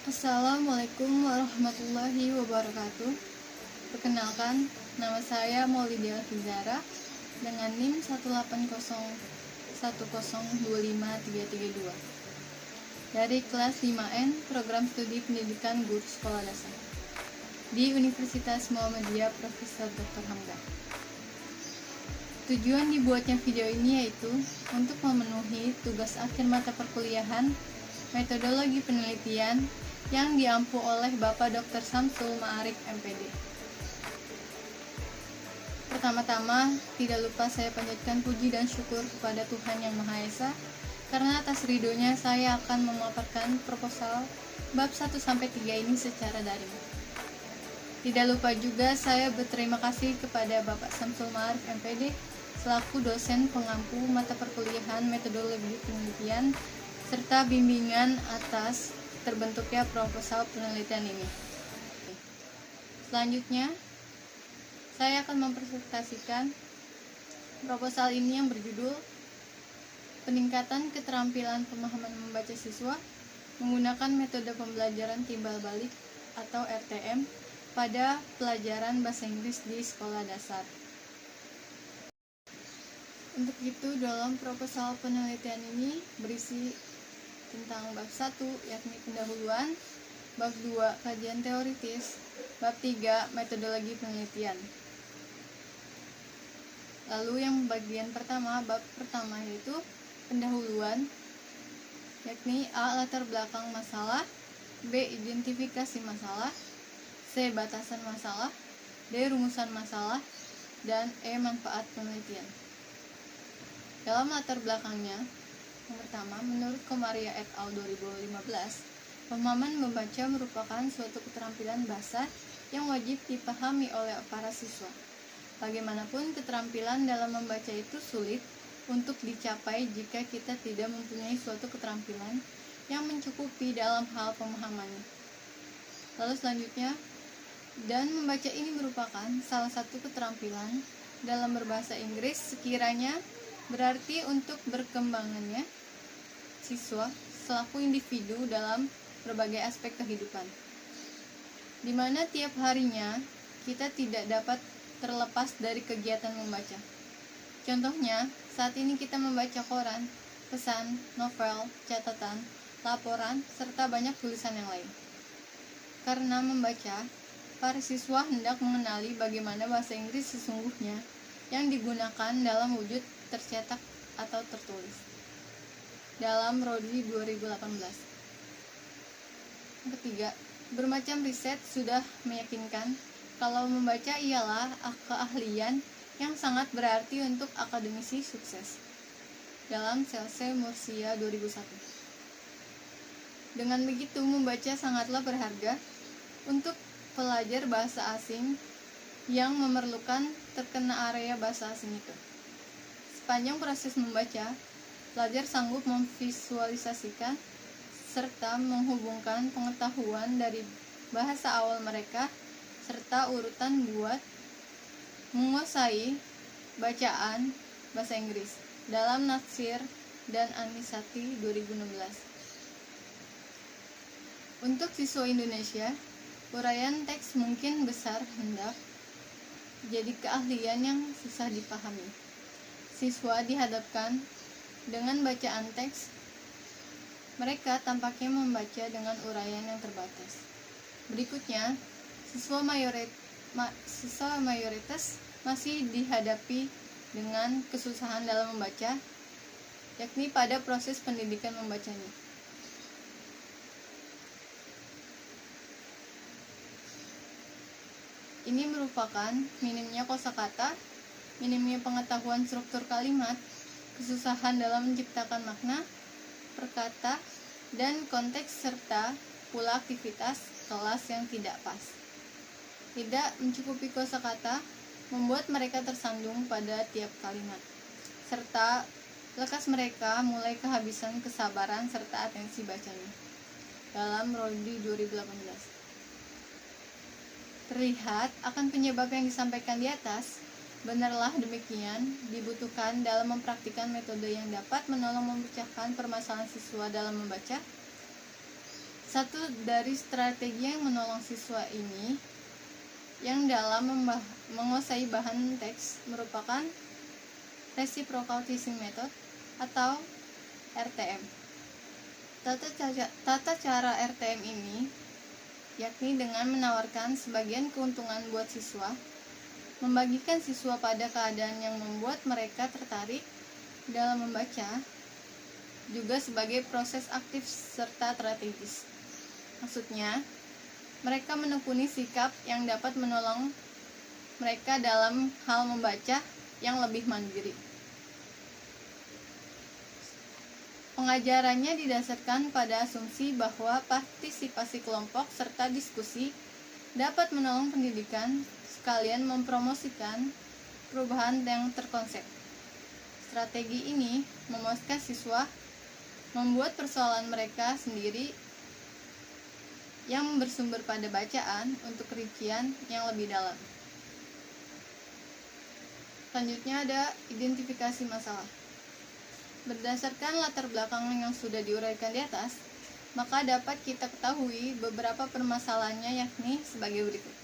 Assalamualaikum warahmatullahi wabarakatuh. Perkenalkan, nama saya Maulidia Alfizara dengan NIM 18010253332 dari kelas 5N Program Studi Pendidikan Guru Sekolah Dasar di Universitas Muhammadiyah Profesor Dr. Hamka. Tujuan dibuatnya video ini yaitu untuk memenuhi tugas akhir mata perkuliahan metodologi penelitian yang diampu oleh Bapak Dr. Samsul Ma'arif MPD. Pertama-tama, tidak lupa saya panjatkan puji dan syukur kepada Tuhan Yang Maha Esa, karena atas ridhonya saya akan memaparkan proposal bab 1-3 ini secara daring. Tidak lupa juga saya berterima kasih kepada Bapak Samsul Ma'arif MPD selaku dosen pengampu mata perkuliahan metodologi penelitian serta bimbingan atas terbentuknya proposal penelitian ini. Selanjutnya, saya akan mempresentasikan proposal ini yang berjudul Peningkatan Keterampilan Pemahaman Membaca Siswa menggunakan metode pembelajaran timbal balik atau RTM pada pelajaran bahasa Inggris di sekolah dasar. Untuk itu, dalam proposal penelitian ini berisi tentang bab 1 yakni pendahuluan, bab 2 kajian teoritis, bab 3 metodologi penelitian. Lalu yang bagian pertama, bab pertama yaitu pendahuluan, yakni A. Latar belakang masalah, B. Identifikasi masalah, C. Batasan masalah, D. Rumusan masalah, dan E. Manfaat penelitian. Dalam latar belakangnya, yang pertama, menurut Komaria et al. 2015, pemahaman membaca merupakan suatu keterampilan bahasa yang wajib dipahami oleh para siswa. Bagaimanapun, keterampilan dalam membaca itu sulit untuk dicapai jika kita tidak mempunyai suatu keterampilan yang mencukupi dalam hal pemahamannya. Lalu selanjutnya, dan membaca ini merupakan salah satu keterampilan dalam berbahasa Inggris sekiranya berarti untuk berkembangannya siswa selaku individu dalam berbagai aspek kehidupan, di mana tiap harinya kita tidak dapat terlepas dari kegiatan membaca. Contohnya, saat ini kita membaca koran, pesan, novel, catatan, laporan, serta banyak tulisan yang lain. Karena membaca, para siswa hendak mengenali bagaimana bahasa Inggris sesungguhnya yang digunakan dalam wujud tercetak atau tertulis. Dalam Rodi 2018. Yang ketiga, bermacam riset sudah meyakinkan kalau membaca ialah keahlian yang sangat berarti untuk akademisi sukses. Dalam Selse Mursia 2001. Dengan begitu, membaca sangatlah berharga untuk pelajar bahasa asing yang memerlukan terkena area bahasa asing itu. Sepanjang proses membaca, pelajar sanggup memvisualisasikan serta menghubungkan pengetahuan dari bahasa awal mereka serta urutan buat menguasai bacaan bahasa Inggris dalam Natsir dan Anisati 2016. Untuk siswa Indonesia, uraian teks mungkin besar hendak jadi keahlian yang susah dipahami. Siswa dihadapkan dengan bacaan teks, mereka tampaknya membaca dengan uraian yang terbatas. Berikutnya, siswa mayoritas masih dihadapi dengan kesusahan dalam membaca, yakni pada proses pendidikan membacanya. Ini merupakan minimnya kosakata, minimnya pengetahuan struktur kalimat, kesusahan dalam menciptakan makna, perkata, dan konteks serta pula aktivitas kelas yang tidak pas. Tidak mencukupi kosakata membuat mereka tersandung pada tiap kalimat, serta lekas mereka mulai kehabisan kesabaran serta atensi bacanya. Dalam Rodi 2018. Terlihat akan penyebab yang disampaikan di atas, benarlah demikian dibutuhkan dalam mempraktikkan metode yang dapat menolong memecahkan permasalahan siswa dalam membaca. Satu dari strategi yang menolong siswa ini yang dalam menguasai bahan teks merupakan reciprocal teaching method atau RTM. Tata cara RTM ini yakni dengan menawarkan sebagian keuntungan buat siswa, membagikan siswa pada keadaan yang membuat mereka tertarik dalam membaca, juga sebagai proses aktif serta strategis. Maksudnya, mereka menekuni sikap yang dapat menolong mereka dalam hal membaca yang lebih mandiri. Pengajarannya didasarkan pada asumsi bahwa partisipasi kelompok serta diskusi dapat menolong pendidikan sekalian mempromosikan perubahan yang terkonsep. Strategi ini memuaskan siswa membuat persoalan mereka sendiri yang bersumber pada bacaan untuk rincian yang lebih dalam. Selanjutnya ada identifikasi masalah. Berdasarkan latar belakang yang sudah diuraikan di atas, maka dapat kita ketahui beberapa permasalahannya yakni sebagai berikut.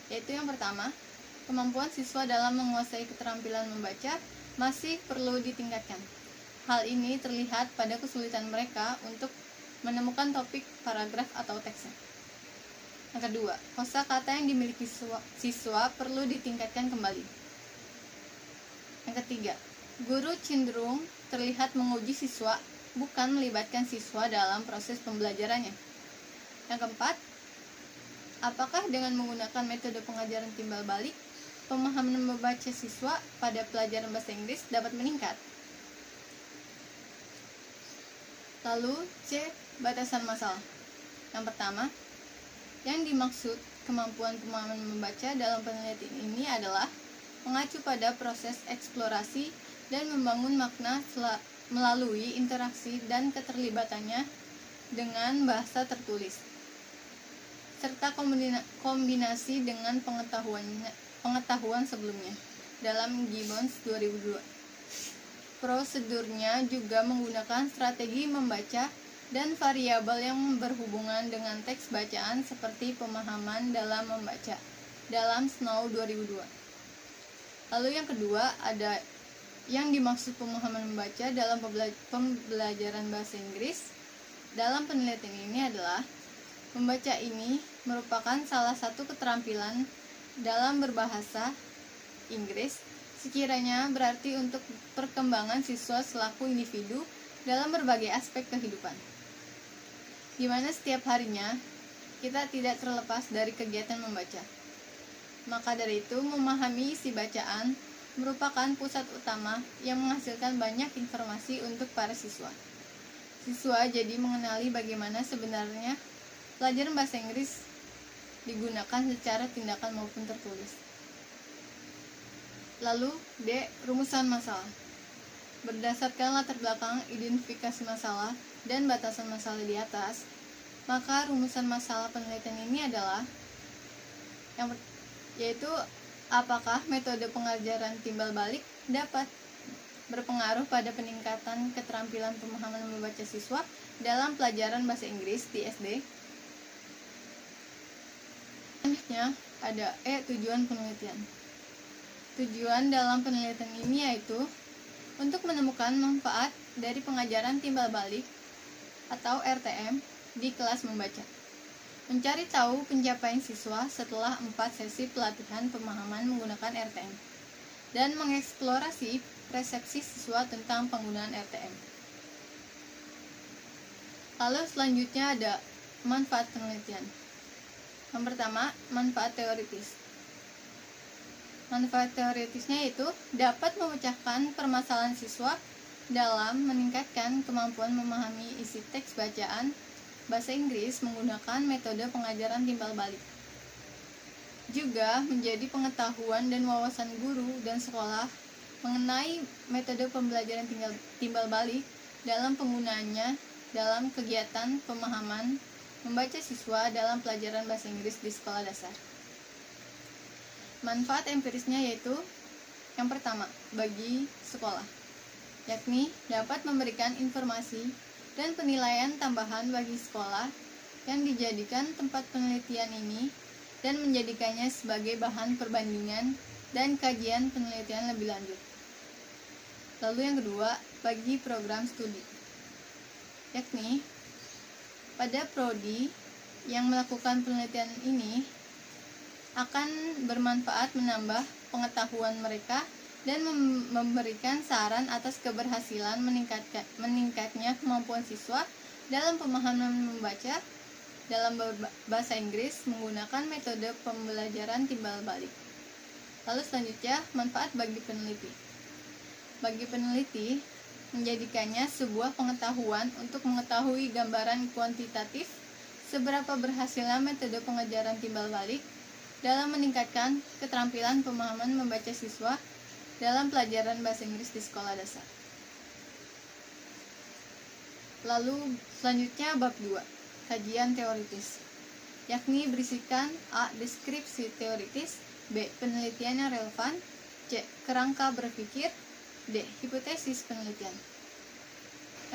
Yaitu yang pertama, kemampuan siswa dalam menguasai keterampilan membaca masih perlu ditingkatkan. Hal ini terlihat pada kesulitan mereka untuk menemukan topik, paragraf, atau teksnya. Yang kedua, kosakata yang dimiliki siswa perlu ditingkatkan kembali. Yang ketiga, guru cenderung terlihat menguji siswa, bukan melibatkan siswa dalam proses pembelajarannya. Yang keempat, apakah dengan menggunakan metode pengajaran timbal balik, pemahaman membaca siswa pada pelajaran bahasa Inggris dapat meningkat? Lalu C. Batasan masalah. Yang pertama, yang dimaksud kemampuan pemahaman membaca dalam penelitian ini adalah mengacu pada proses eksplorasi dan membangun makna melalui interaksi dan keterlibatannya dengan bahasa tertulis, serta kombinasi dengan pengetahuan sebelumnya dalam Gibbons 2002. Prosedurnya juga menggunakan strategi membaca dan variabel yang berhubungan dengan teks bacaan seperti pemahaman dalam membaca dalam Snow 2002. Lalu yang kedua ada yang dimaksud pemahaman membaca dalam pembelajaran bahasa Inggris. Dalam penelitian ini adalah membaca ini merupakan salah satu keterampilan dalam berbahasa Inggris, sekiranya berarti untuk perkembangan siswa selaku individu dalam berbagai aspek kehidupan, di mana setiap harinya kita tidak terlepas dari kegiatan membaca. Maka dari itu, memahami isi bacaan merupakan pusat utama yang menghasilkan banyak informasi untuk para siswa. Siswa jadi mengenali bagaimana sebenarnya pelajaran bahasa Inggris digunakan secara tindakan maupun tertulis. Lalu D. Rumusan masalah. Berdasarkan latar belakang identifikasi masalah dan batasan masalah di atas, maka rumusan masalah penelitian ini adalah yaitu apakah metode pengajaran timbal balik dapat berpengaruh pada peningkatan keterampilan pemahaman membaca siswa dalam pelajaran bahasa Inggris di SD. Selanjutnya ada tujuan penelitian. Tujuan dalam penelitian ini yaitu untuk menemukan manfaat dari pengajaran timbal balik atau RTM di kelas membaca, mencari tahu pencapaian siswa setelah 4 sesi pelatihan pemahaman menggunakan RTM, dan mengeksplorasi persepsi siswa tentang penggunaan RTM. Lalu selanjutnya ada manfaat penelitian. Yang pertama, manfaat teoritis. Manfaat teoritisnya yaitu dapat memecahkan permasalahan siswa dalam meningkatkan kemampuan memahami isi teks bacaan bahasa Inggris menggunakan metode pengajaran timbal balik. Juga menjadi pengetahuan dan wawasan guru dan sekolah mengenai metode pembelajaran timbal balik dalam penggunaannya dalam kegiatan pemahaman membaca siswa dalam pelajaran bahasa Inggris di sekolah dasar. Manfaat empirisnya yaitu yang pertama, bagi sekolah, yakni dapat memberikan informasi dan penilaian tambahan bagi sekolah yang dijadikan tempat penelitian ini dan menjadikannya sebagai bahan perbandingan dan kajian penelitian lebih lanjut. Lalu yang kedua, bagi program studi, yakni pada prodi yang melakukan penelitian ini akan bermanfaat menambah pengetahuan mereka dan memberikan saran atas keberhasilan meningkatnya kemampuan siswa dalam pemahaman membaca dalam bahasa Inggris menggunakan metode pembelajaran timbal balik. Lalu selanjutnya, manfaat bagi peneliti. Bagi peneliti, menjadikannya sebuah pengetahuan untuk mengetahui gambaran kuantitatif seberapa berhasilnya metode pengejaran timbal balik dalam meningkatkan keterampilan pemahaman membaca siswa dalam pelajaran bahasa Inggris di sekolah dasar. Lalu selanjutnya bab 2, kajian teoritis, yakni berisikan A. Deskripsi teoritis, B. Penelitian yang relevan, C. Kerangka berpikir, D. Hipotesis penelitian.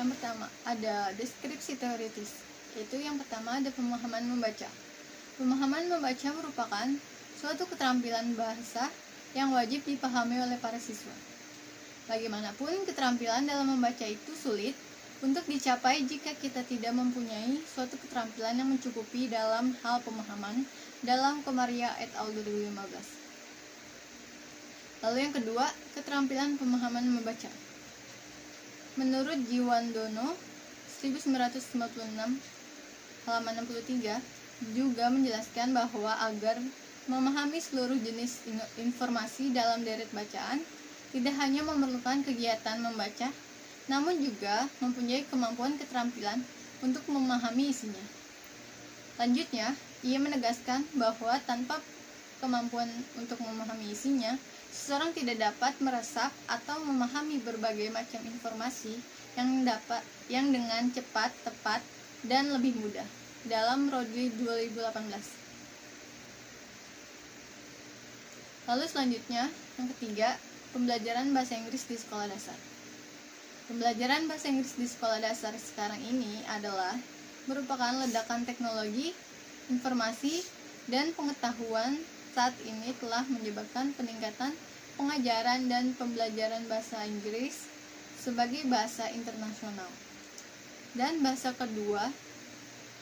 Yang pertama, ada deskripsi teoritis, yaitu yang pertama ada pemahaman membaca. Pemahaman membaca merupakan suatu keterampilan bahasa yang wajib dipahami oleh para siswa. Bagaimanapun, keterampilan dalam membaca itu sulit untuk dicapai jika kita tidak mempunyai suatu keterampilan yang mencukupi dalam hal pemahaman dalam Komaria et al. 2015. Lalu yang kedua, keterampilan pemahaman membaca. Menurut Jiwandono 1956 halaman 63 juga menjelaskan bahwa agar memahami seluruh jenis informasi dalam deret bacaan tidak hanya memerlukan kegiatan membaca, namun juga mempunyai kemampuan keterampilan untuk memahami isinya. Lanjutnya, ia menegaskan bahwa tanpa kemampuan untuk memahami isinya, seseorang tidak dapat meresap atau memahami berbagai macam informasi yang dengan cepat, tepat, dan lebih mudah dalam Rodli 2018. Lalu selanjutnya, yang ketiga, pembelajaran bahasa Inggris di sekolah dasar. Pembelajaran bahasa Inggris di sekolah dasar sekarang ini adalah merupakan ledakan teknologi, informasi, dan pengetahuan saat ini telah menyebabkan peningkatan pengajaran dan pembelajaran bahasa Inggris sebagai bahasa internasional dan bahasa kedua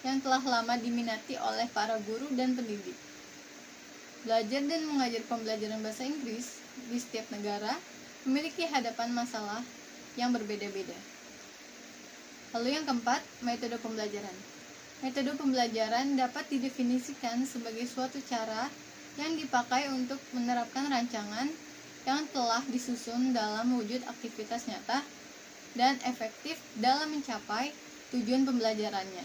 yang telah lama diminati oleh para guru dan pendidik. Belajar dan mengajar pembelajaran bahasa Inggris di setiap negara memiliki hadapan masalah yang berbeda-beda. Lalu yang keempat, metode pembelajaran. Metode pembelajaran dapat didefinisikan sebagai suatu cara yang dipakai untuk menerapkan rancangan yang telah disusun dalam wujud aktivitas nyata dan efektif dalam mencapai tujuan pembelajarannya.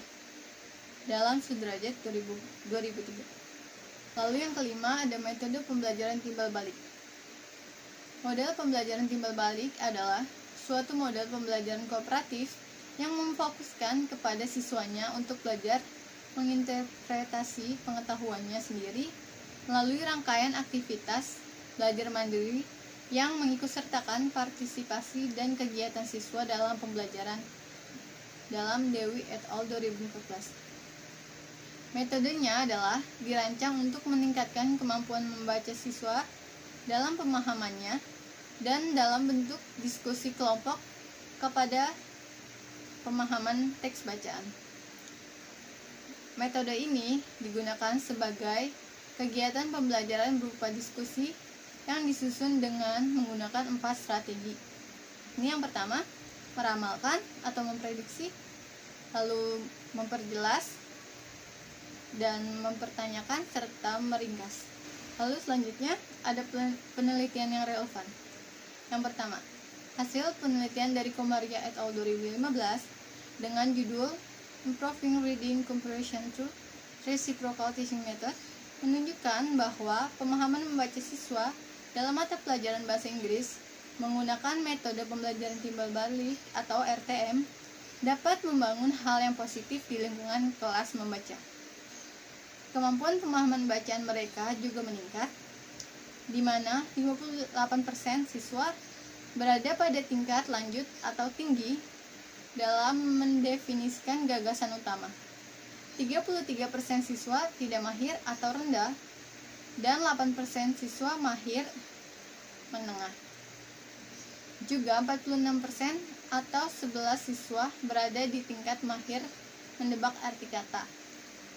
Dalam Sudrajat 2003. Lalu yang kelima, ada metode pembelajaran timbal balik. Model pembelajaran timbal balik adalah suatu model pembelajaran kooperatif yang memfokuskan kepada siswanya untuk belajar menginterpretasi pengetahuannya sendiri melalui rangkaian aktivitas belajar mandiri yang mengikutsertakan partisipasi dan kegiatan siswa dalam pembelajaran dalam Dewi et al. 2014. Metodenya adalah dirancang untuk meningkatkan kemampuan membaca siswa dalam pemahamannya dan dalam bentuk diskusi kelompok kepada pemahaman teks bacaan. Metode ini digunakan sebagai kegiatan pembelajaran berupa diskusi yang disusun dengan menggunakan 4 strategi. Ini yang pertama, meramalkan atau memprediksi, lalu memperjelas, dan mempertanyakan serta meringkas. Lalu selanjutnya ada penelitian yang relevan. Yang pertama, hasil penelitian dari Komaria et al. 2015 dengan judul Improving Reading Comprehension Through Reciprocal Teaching Method menunjukkan bahwa pemahaman membaca siswa dalam mata pelajaran bahasa Inggris menggunakan metode pembelajaran timbal balik atau RTM dapat membangun hal yang positif di lingkungan kelas membaca. Kemampuan pemahaman bacaan mereka juga meningkat, di mana 58% siswa berada pada tingkat lanjut atau tinggi dalam mendefinisikan gagasan utama. 33% siswa tidak mahir atau rendah, dan 8% siswa mahir menengah. Juga 46% atau 11 siswa berada di tingkat mahir mendebak arti kata.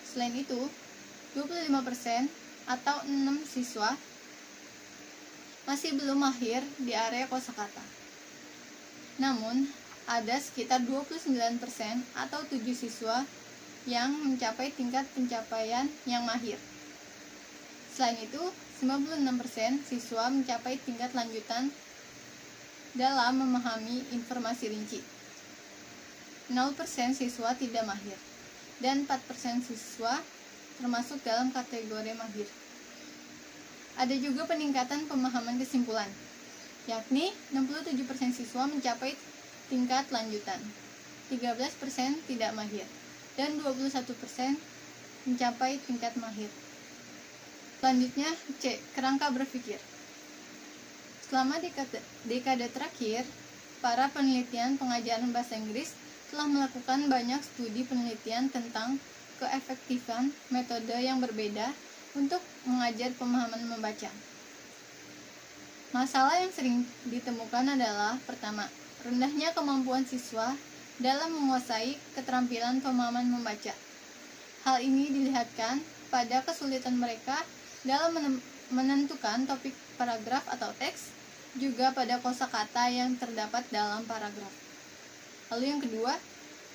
Selain itu, 25% atau 6 siswa masih belum mahir di area kosakata. Namun, ada sekitar 29% atau 7 siswa yang mencapai tingkat pencapaian yang mahir. Selain itu, 96% siswa mencapai tingkat lanjutan dalam memahami informasi rinci. 0% siswa tidak mahir, dan 4% siswa termasuk dalam kategori mahir. Ada juga peningkatan pemahaman kesimpulan, yakni 67% siswa mencapai tingkat lanjutan, 13% tidak mahir, dan 21% mencapai tingkat mahir. Selanjutnya, C. Kerangka berpikir. Selama dekade terakhir, para penelitian pengajaran bahasa Inggris telah melakukan banyak studi penelitian tentang keefektifan metode yang berbeda untuk mengajar pemahaman membaca. Masalah yang sering ditemukan adalah, pertama, rendahnya kemampuan siswa dalam menguasai keterampilan pemahaman membaca. Hal ini dilihatkan pada kesulitan mereka dalam menentukan topik paragraf atau teks, juga pada kosakata yang terdapat dalam paragraf. Lalu yang kedua,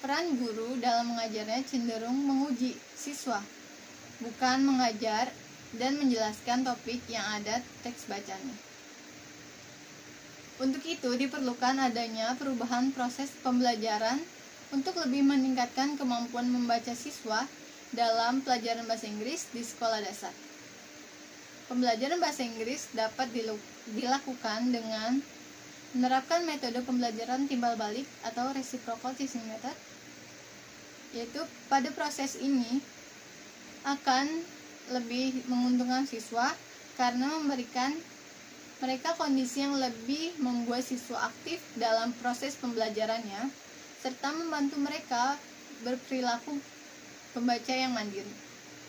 peran guru dalam mengajarnya cenderung menguji siswa, bukan mengajar dan menjelaskan topik yang ada teks bacanya. Untuk itu diperlukan adanya perubahan proses pembelajaran untuk lebih meningkatkan kemampuan membaca siswa dalam pelajaran bahasa Inggris di sekolah dasar. Pembelajaran bahasa Inggris dapat dilakukan dengan menerapkan metode pembelajaran timbal balik atau reciprocal teaching method, yaitu pada proses ini akan lebih menguntungkan siswa karena memberikan mereka kondisi yang lebih membuat siswa aktif dalam proses pembelajarannya, serta membantu mereka berperilaku pembaca yang mandiri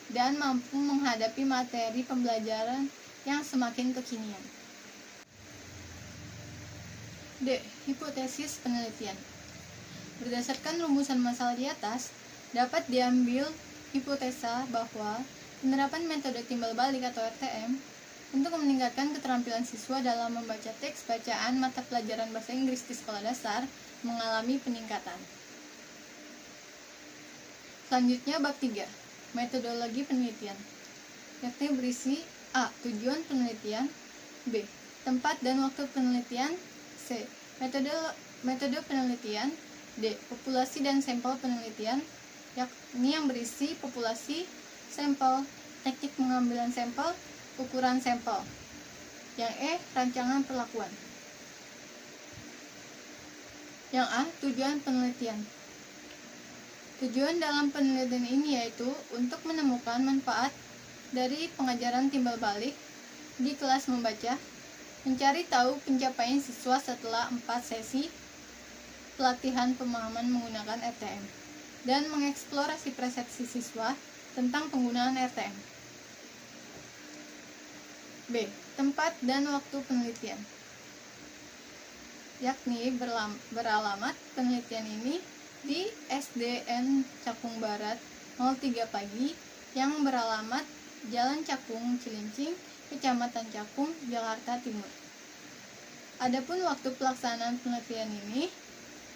dan mampu menghadapi materi pembelajaran yang semakin kekinian. D. Hipotesis penelitian. Berdasarkan rumusan masalah di atas, dapat diambil hipotesa bahwa penerapan metode timbal balik atau RTM untuk meningkatkan keterampilan siswa dalam membaca teks bacaan mata pelajaran bahasa Inggris di sekolah dasar mengalami peningkatan. Selanjutnya bab 3, metodologi penelitian, yakni berisi A. Tujuan penelitian, B. Tempat dan waktu penelitian, C. Metode penelitian, D. Populasi dan sampel penelitian, yakni yang berisi populasi, sampel, teknik pengambilan sampel, ukuran sampel. Yang E. Rancangan perlakuan. Yang A. Tujuan penelitian. Tujuan dalam penelitian ini yaitu untuk menemukan manfaat dari pengajaran timbal balik di kelas membaca, mencari tahu pencapaian siswa setelah 4 sesi pelatihan pemahaman menggunakan RTM, dan mengeksplorasi persepsi siswa tentang penggunaan RTM. B. Tempat dan waktu penelitian, yakni beralamat penelitian ini di SDN Cakung Barat 03 pagi yang beralamat Jalan Cakung Cilincing, Kecamatan Cakung, Jakarta Timur. Adapun waktu pelaksanaan penelitian ini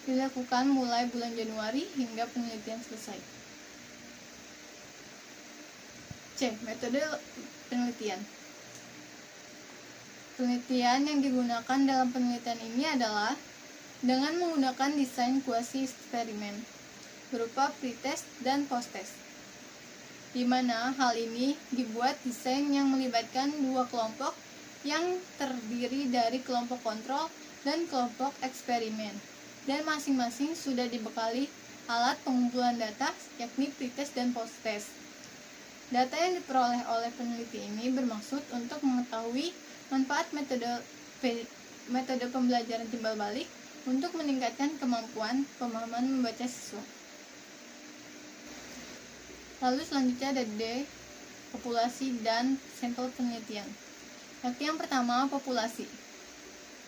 dilakukan mulai bulan Januari hingga penelitian selesai. C. Metode penelitian. Penelitian yang digunakan dalam penelitian ini adalah dengan menggunakan desain kuasi eksperimen berupa pretest dan posttest, di mana hal ini dibuat desain yang melibatkan dua kelompok yang terdiri dari kelompok kontrol dan kelompok eksperimen, dan masing-masing sudah dibekali alat pengumpulan data, yakni pretest dan posttest. Data yang diperoleh oleh peneliti ini bermaksud untuk mengetahui manfaat metode pembelajaran timbal balik untuk meningkatkan kemampuan pemahaman membaca siswa. Lalu selanjutnya ada D, populasi dan sampel penelitian. Yakni yang pertama, populasi.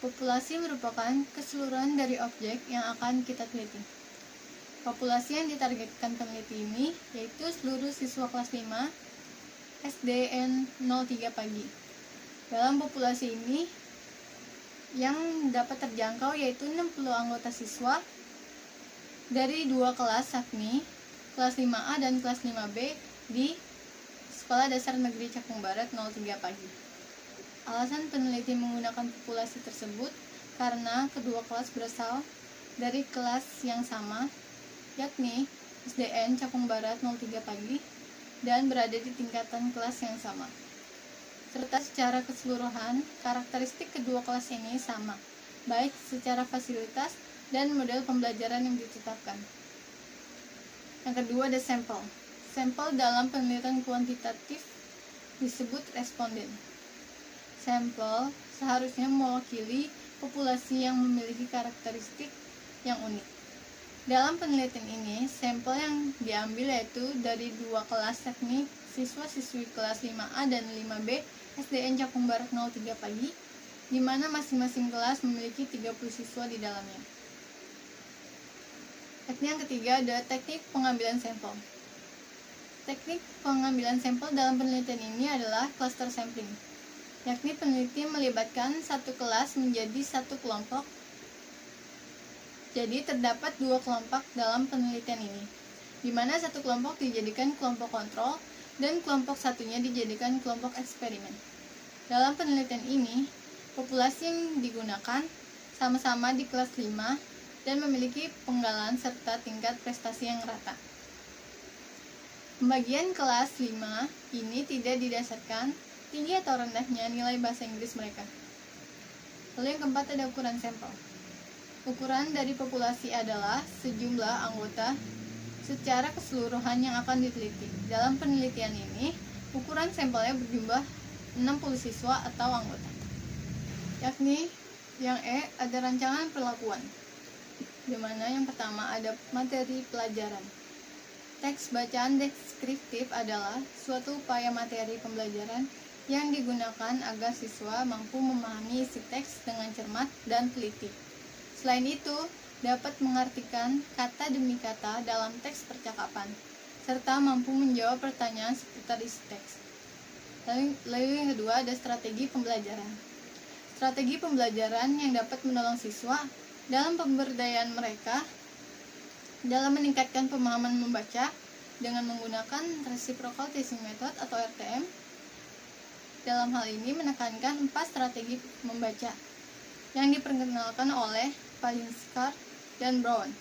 Populasi merupakan keseluruhan dari objek yang akan kita teliti. Populasi yang ditargetkan peneliti ini yaitu seluruh siswa kelas 5 SDN 03 pagi. Dalam populasi ini yang dapat terjangkau yaitu 60 anggota siswa dari dua kelas, yakni kelas 5A dan kelas 5B di Sekolah Dasar Negeri Cakung Barat 03 pagi. Alasan peneliti menggunakan populasi tersebut karena kedua kelas berasal dari kelas yang sama, yakni SDN Cakung Barat 03 pagi, dan berada di tingkatan kelas yang sama. Serta secara keseluruhan, karakteristik kedua kelas ini sama, baik secara fasilitas dan model pembelajaran yang ditetapkan. Yang kedua ada sampel. Sampel dalam penelitian kuantitatif disebut responden. Sampel seharusnya mewakili populasi yang memiliki karakteristik yang unik. Dalam penelitian ini, sampel yang diambil yaitu dari dua kelas, yakni siswa-siswi kelas 5A dan 5B SDN Cakung Barat 03 pagi, di mana masing-masing kelas memiliki 30 siswa di dalamnya. Teknik yang ketiga ada teknik pengambilan sampel. Teknik pengambilan sampel dalam penelitian ini adalah cluster sampling, yakni peneliti melibatkan satu kelas menjadi satu kelompok. Jadi terdapat dua kelompok dalam penelitian ini, di mana satu kelompok dijadikan kelompok kontrol dan kelompok satunya dijadikan kelompok eksperimen. Dalam penelitian ini, populasi yang digunakan sama-sama di kelas 5 dan memiliki penggalan serta tingkat prestasi yang rata. Pembagian kelas 5 ini tidak didasarkan tinggi atau rendahnya nilai bahasa Inggris mereka. Lalu yang keempat ada ukuran sampel. Ukuran dari populasi adalah sejumlah anggota secara keseluruhan yang akan diteliti. Dalam penelitian ini, ukuran sampelnya berjumlah 60 siswa atau anggota. Yakni yang E ada rancangan perlakuan, di mana yang pertama ada materi pelajaran. Teks bacaan deskriptif adalah suatu upaya materi pembelajaran yang digunakan agar siswa mampu memahami isi teks dengan cermat dan teliti. Selain itu, dapat mengartikan kata demi kata dalam teks percakapan, serta mampu menjawab pertanyaan seputar isi teks. Lalu yang kedua ada strategi pembelajaran. Strategi pembelajaran yang dapat menolong siswa dalam pemberdayaan mereka dalam meningkatkan pemahaman membaca dengan menggunakan reciprocal teaching method atau RTM. Dalam hal ini menekankan 4 strategi membaca yang diperkenalkan oleh Palinskar dan Brown,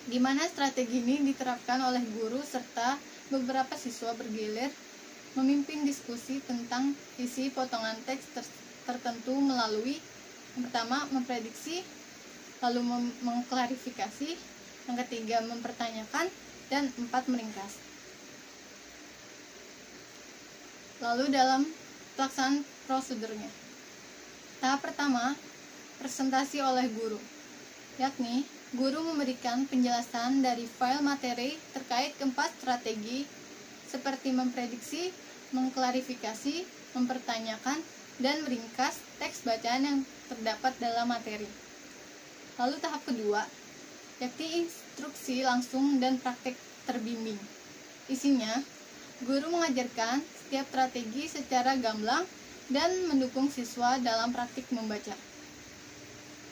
di mana strategi ini diterapkan oleh guru serta beberapa siswa bergilir memimpin diskusi tentang isi potongan teks tertentu melalui yang pertama memprediksi, lalu mengklarifikasi, yang ketiga mempertanyakan, dan 4 meringkas. Lalu dalam pelaksanaan prosedurnya, tahap pertama presentasi oleh guru, yakni guru memberikan penjelasan dari file materi terkait keempat strategi seperti memprediksi, mengklarifikasi, mempertanyakan, dan meringkas teks bacaan yang terdapat dalam materi. Lalu tahap kedua, yakni instruksi langsung dan praktek terbimbing. Isinya, guru mengajarkan setiap strategi secara gamblang dan mendukung siswa dalam praktik membaca.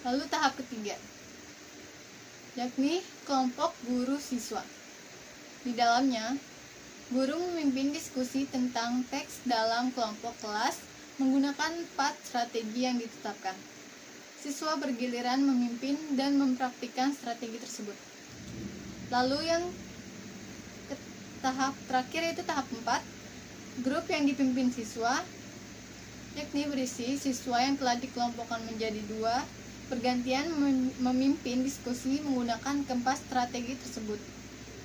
Lalu tahap ketiga, yakni kelompok guru siswa. Di dalamnya, guru memimpin diskusi tentang teks dalam kelompok kelas menggunakan 4 strategi yang ditetapkan. Siswa bergiliran memimpin dan mempraktikkan strategi tersebut. Lalu yang tahap terakhir yaitu tahap 4, grup yang dipimpin siswa, yakni berisi siswa yang telah dikelompokkan menjadi 2, bergantian memimpin diskusi menggunakan keempat strategi tersebut,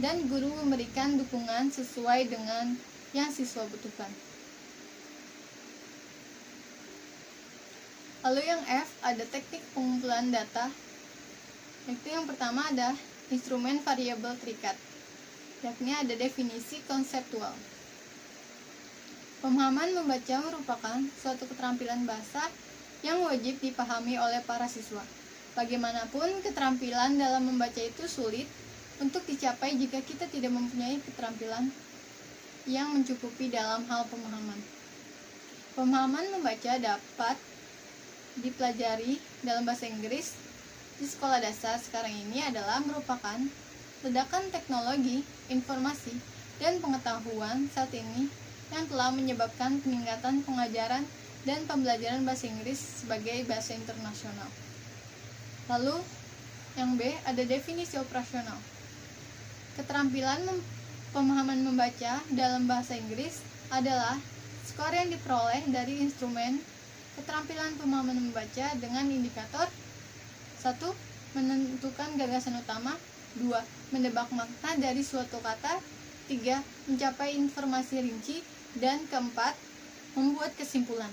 dan guru memberikan dukungan sesuai dengan yang siswa butuhkan. Lalu yang F ada teknik pengumpulan data. Itu yang pertama ada instrumen variabel terikat, yakni ada definisi konseptual. Pemahaman membaca merupakan suatu keterampilan bahasa yang wajib dipahami oleh para siswa. Bagaimanapun, keterampilan dalam membaca itu sulit untuk dicapai jika kita tidak mempunyai keterampilan yang mencukupi dalam hal pemahaman. Pemahaman membaca dapat dipelajari dalam bahasa Inggris di sekolah dasar sekarang ini adalah merupakan ledakan teknologi, informasi, dan pengetahuan saat ini yang telah menyebabkan peningkatan pengajaran dan pembelajaran bahasa Inggris sebagai bahasa internasional. Lalu, yang B ada definisi operasional. Keterampilan pemahaman membaca dalam bahasa Inggris adalah skor yang diperoleh dari instrumen keterampilan pemahaman membaca dengan indikator 1. Menentukan gagasan utama. 2. Menebak makna dari suatu kata. 3. Mencapai informasi rinci. Dan keempat, membuat kesimpulan.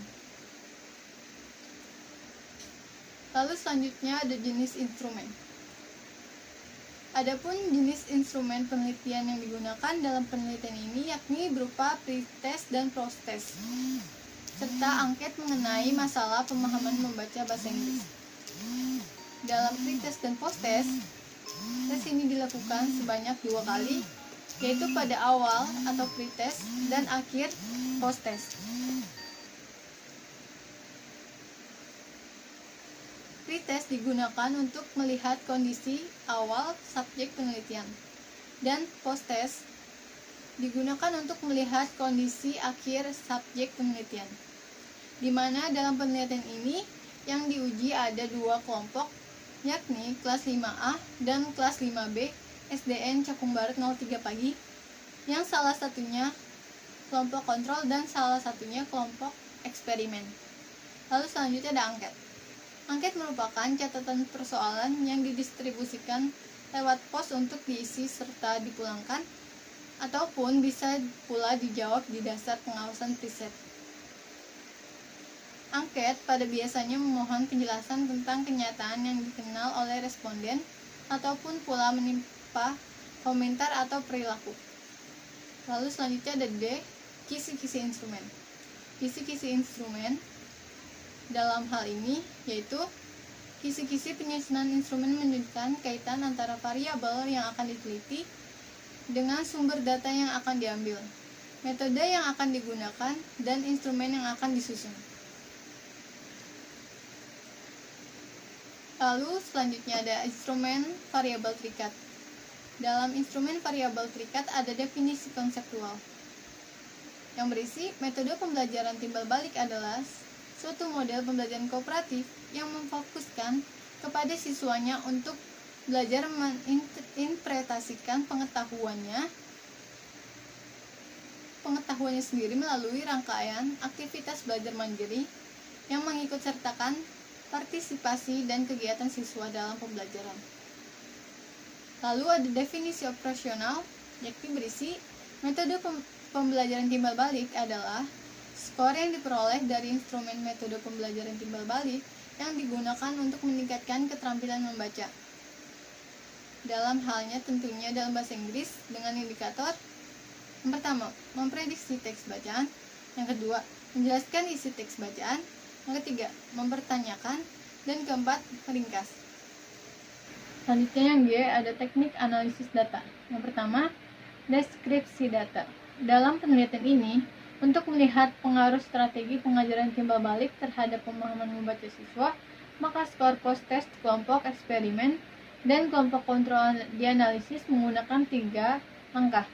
Lalu selanjutnya ada jenis instrumen. Adapun jenis instrumen penelitian yang digunakan dalam penelitian ini yakni berupa pretest dan post-test, serta angket mengenai masalah pemahaman membaca bahasa Inggris. Dalam pretest dan post-test, tes ini dilakukan sebanyak 2 kali, yaitu pada awal atau pretest dan akhir post-test. Pretest digunakan untuk melihat kondisi awal subjek penelitian, dan post-test digunakan untuk melihat kondisi akhir subjek penelitian, di mana dalam penelitian ini yang diuji ada 2 kelompok, yakni kelas 5A dan kelas 5B SDN Cakung Barat 03 Pagi, yang salah satunya kelompok kontrol dan salah satunya kelompok eksperimen. Lalu selanjutnya ada angket. Angket merupakan catatan persoalan yang didistribusikan lewat pos untuk diisi serta dipulangkan, ataupun bisa pula dijawab di dasar pengawasan preset. Angket pada biasanya memohon penjelasan tentang kenyataan yang dikenal oleh responden, ataupun pula menimpa komentar atau perilaku. Lalu selanjutnya ada D, kisi-kisi instrumen. Kisi-kisi instrumen dalam hal ini yaitu kisi-kisi penyusunan instrumen menunjukkan kaitan antara variabel yang akan diteliti dengan sumber data yang akan diambil, metode yang akan digunakan, dan instrumen yang akan disusun. Lalu selanjutnya ada instrumen variabel terikat. Dalam instrumen variabel terikat ada definisi konseptual yang berisi metode pembelajaran timbal balik adalah suatu model pembelajaran kooperatif yang memfokuskan kepada siswanya untuk belajar menginterpretasikan pengetahuannya sendiri melalui rangkaian aktivitas belajar mandiri yang mengikut sertakan partisipasi dan kegiatan siswa dalam pembelajaran. Lalu ada definisi operasional, yakni berisi metode pembelajaran timbal balik adalah skor yang diperoleh dari instrumen metode pembelajaran timbal balik yang digunakan untuk meningkatkan keterampilan membaca. Dalam halnya tentunya dalam bahasa Inggris dengan indikator yang pertama, memprediksi teks bacaan, yang kedua, menjelaskan isi teks bacaan, yang ketiga, mempertanyakan, dan keempat, meringkas. Selanjutnya yang G ada teknik analisis data. Yang pertama, deskripsi data. Dalam penelitian ini, untuk melihat pengaruh strategi pengajaran timbal balik terhadap pemahaman membaca siswa, maka skor post-test kelompok eksperimen dan kelompok kontrol dianalisis menggunakan 3 langkah,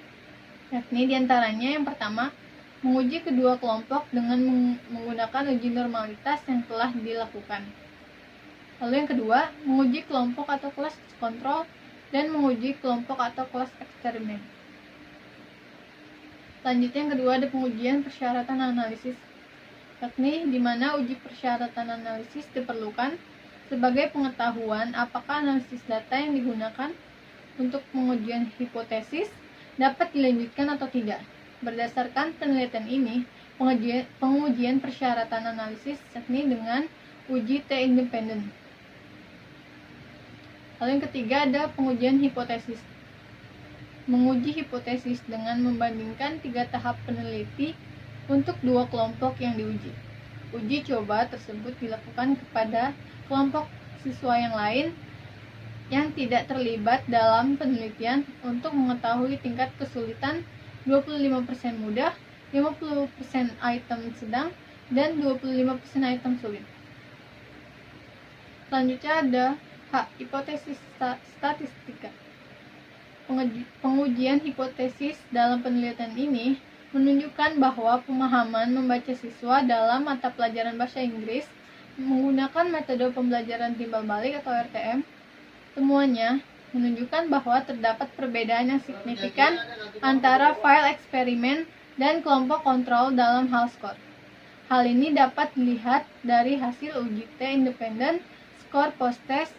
yakni diantaranya yang pertama, menguji kedua kelompok dengan menggunakan uji normalitas yang telah dilakukan. Lalu yang kedua, menguji kelompok atau kelas kontrol dan menguji kelompok atau kelas eksperimen. Selanjutnya yang kedua ada pengujian persyaratan analisis, yakni di mana uji persyaratan analisis diperlukan sebagai pengetahuan apakah analisis data yang digunakan untuk pengujian hipotesis dapat dilanjutkan atau tidak. Berdasarkan penelitian ini, pengujian persyaratan analisis yakni dengan uji T independen. Lalu yang ketiga ada pengujian hipotesis, menguji hipotesis dengan membandingkan 3 tahap peneliti untuk 2 kelompok yang diuji. Uji coba tersebut dilakukan kepada kelompok siswa yang lain yang tidak terlibat dalam penelitian untuk mengetahui tingkat kesulitan 25% mudah, 50% item sedang, dan 25% item sulit. Selanjutnya ada hipotesis statistika. Pengujian hipotesis dalam penelitian ini menunjukkan bahwa pemahaman membaca siswa dalam mata pelajaran bahasa Inggris menggunakan metode pembelajaran timbal balik atau RTM. Temuannya menunjukkan bahwa terdapat perbedaan yang signifikan antara file eksperimen dan kelompok kontrol dalam hal skor. Hal ini dapat dilihat dari hasil uji T independen, skor post-test,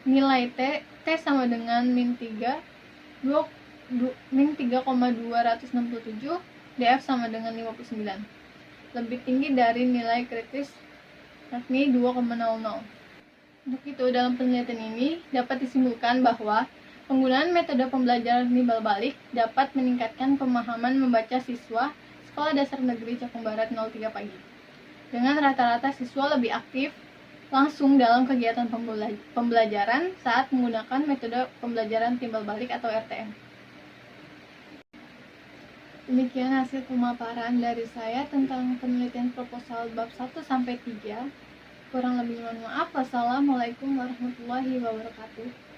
nilai T sama dengan min 3,267, DF sama dengan 59. Lebih tinggi dari nilai kritis yakni 2,00. Untuk itu, dalam penelitian ini dapat disimpulkan bahwa penggunaan metode pembelajaran timbal balik dapat meningkatkan pemahaman membaca siswa Sekolah Dasar Negeri Cakung Barat 03 Pagi. Dengan rata-rata siswa lebih aktif langsung dalam kegiatan pembelajaran saat menggunakan metode pembelajaran timbal balik atau RTM. Demikian hasil pemaparan dari saya tentang penelitian proposal bab 1-3. Kurang lebih mohon maaf. Wassalamualaikum warahmatullahi wabarakatuh.